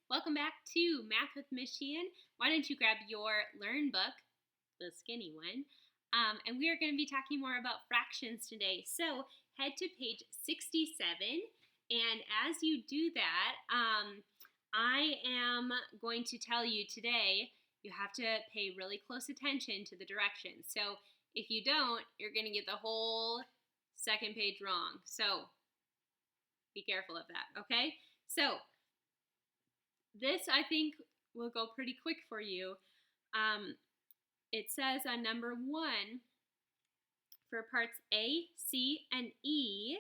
Welcome back to Math with Miss Sheehan. Why don't you grab your Learn book, the skinny one, and we are going to be talking more about fractions today. So head to page 67, and as you do that, I am going to tell you today you have to pay really close attention to the directions. So if you don't, you're going to get the whole second page wrong. So be careful of that, okay? So this, I think, will go pretty quick for you. It says on number 1, for parts A, C, and E,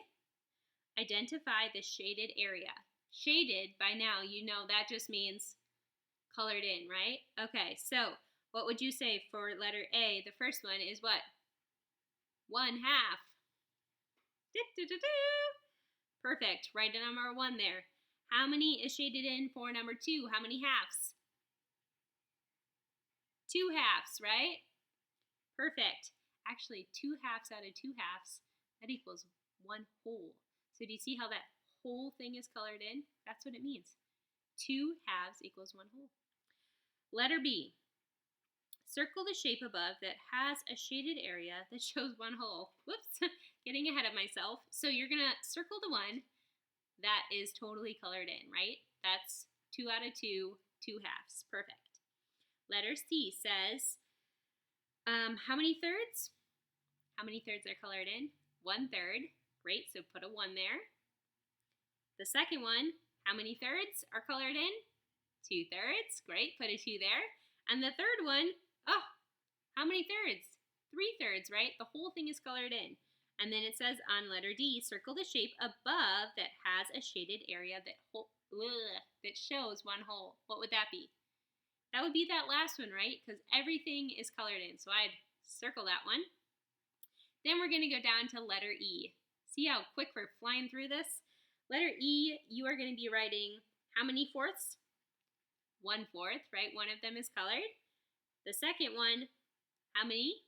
identify the shaded area. Shaded, by now, you know that just means colored in, right? Okay, so what would you say for letter A? The first one is what? 1/2. Perfect. Write the number 1 there. How many is shaded in for number 2? How many halves? 2 halves, right? Perfect. Actually, 2 halves out of 2 halves, that equals 1 whole. So do you see how that whole thing is colored in? That's what it means. 2 halves equals 1 whole. Letter B. Circle the shape above that has a shaded area that shows 1 whole. Whoops, getting ahead of myself. So you're going to circle the one that is totally colored in, right? That's 2 out of 2, 2 halves. Perfect. Letter C says, how many thirds? How many thirds are colored in? 1/3. Great, so put a 1 there. The second one, how many thirds are colored in? 2/3. Great, put a 2 there. And the third one, oh, how many thirds? 3/3, right? The whole thing is colored in. And then it says on letter D, circle the shape above that has a shaded area that shows 1 whole. What would that be? That would be that last one, right? Because everything is colored in. So I'd circle that one. Then we're going to go down to letter E. See how quick we're flying through this? Letter E, you are going to be writing how many fourths? 1/4, right? One of them is colored. The second one, how many?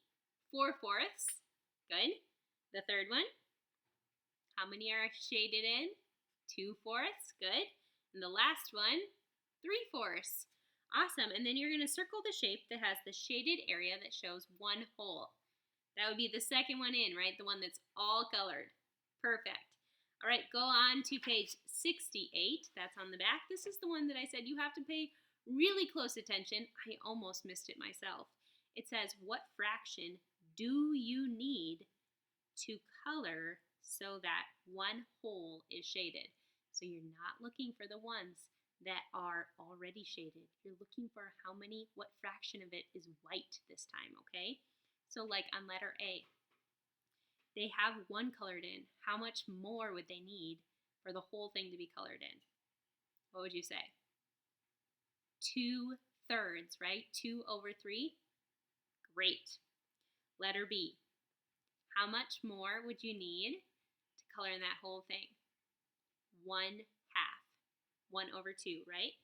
4/4. Good. The third one, how many are shaded in? 2/4. Good. And the last one, 3/4. Awesome. And then you're going to circle the shape that has the shaded area that shows 1 whole. That would be the second one in, right? The one that's all colored. Perfect. All right, go on to page 68. That's on the back. This is the one that I said you have to pay really close attention. I almost missed it myself. It says, what fraction do you need to color so that 1 whole is shaded? So you're not looking for the ones that are already shaded. You're looking for what fraction of it is white this time, okay? So like on letter A, they have 1 colored in. How much more would they need for the whole thing to be colored in? What would you say? 2/3, right? 2/3. Great. Letter B. How much more would you need to color in that whole thing? 1/2. 1/2, right?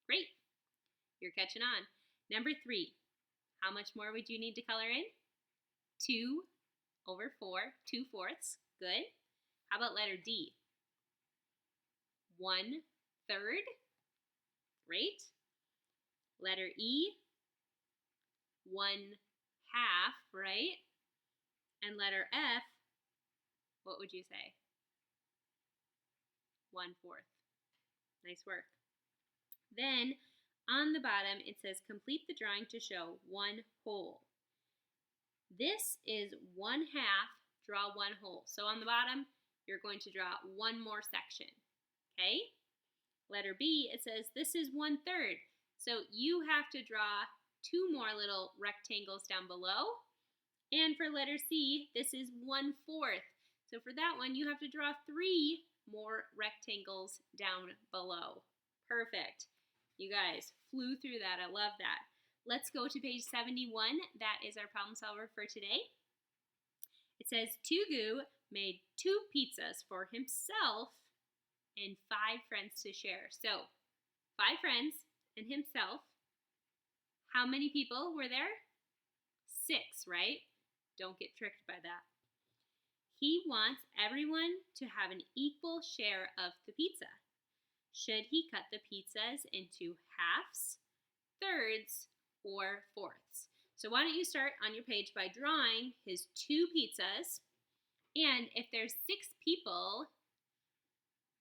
Great. You're catching on. Number 3. How much more would you need to color in? 2/4. 2/4. Good. How about letter D? 1/3. Great. Letter E, 1/2, right? And letter F, what would you say? 1/4. Nice work. Then on the bottom, it says complete the drawing to show 1 whole. This is 1/2, draw 1 whole. So on the bottom, you're going to draw 1 more section, okay? Letter B, it says this is 1/3. So you have to draw 2 more little rectangles down below. And for letter C, this is 1/4. So for that one, you have to draw 3 more rectangles down below. Perfect. You guys flew through that. I love that. Let's go to page 71. That is our problem solver for today. It says Tugu made 2 pizzas for himself and 5 friends to share. So 5 friends and himself. How many people were there? 6, right? Don't get tricked by that. He wants everyone to have an equal share of the pizza. should he cut the pizzas into halves, thirds, or fourths? So why don't you start on your page by drawing his 2 pizzas, and if there's 6 people,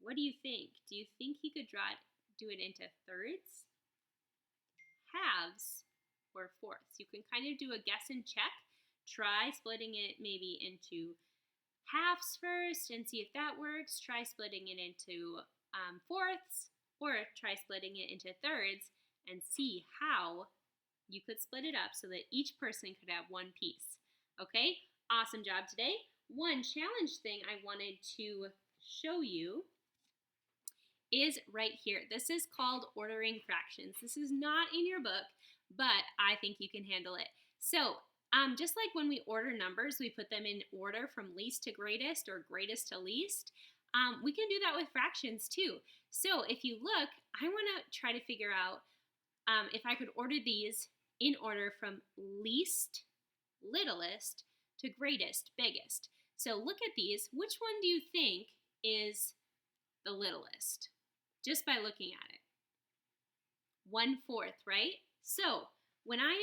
what do you think? Do you think he could do it into thirds, halves, or fourths? You can kind of do a guess and check. Try splitting it maybe into halves first and see if that works. Try splitting it into fourths, or try splitting it into thirds and see how you could split it up so that each person could have 1 piece. Okay, awesome job today. One challenge thing I wanted to show you is right here. This is called ordering fractions. This is not in your book, but I think you can handle it. So just like when we order numbers, we put them in order from least to greatest or greatest to least. We can do that with fractions too. So if you look, I want to try to figure out if I could order these in order from least, littlest, to greatest, biggest. So look at these. Which one do you think is the littlest? Just by looking at it. 1/4, right? So when I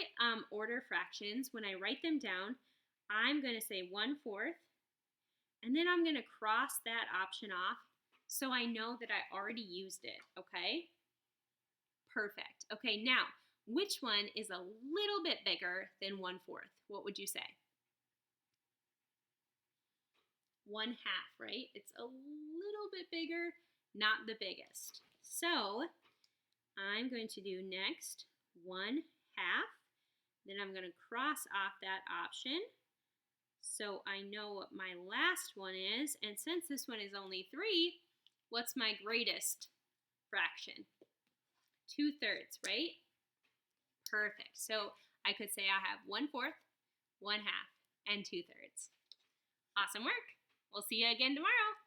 order fractions, when I write them down, I'm going to say 1/4, and then I'm going to cross that option off so I know that I already used it, okay? Perfect. Okay, now, which one is a little bit bigger than 1/4? What would you say? 1/2, right? It's a little bit bigger, not the biggest. So I'm going to do next 1/2. Then I'm going to cross off that option so I know what my last one is. And since this one is only 3, what's my greatest fraction? 2/3, right? Perfect. So I could say I have 1/4, 1/2, and 2/3. Awesome work. We'll see you again tomorrow.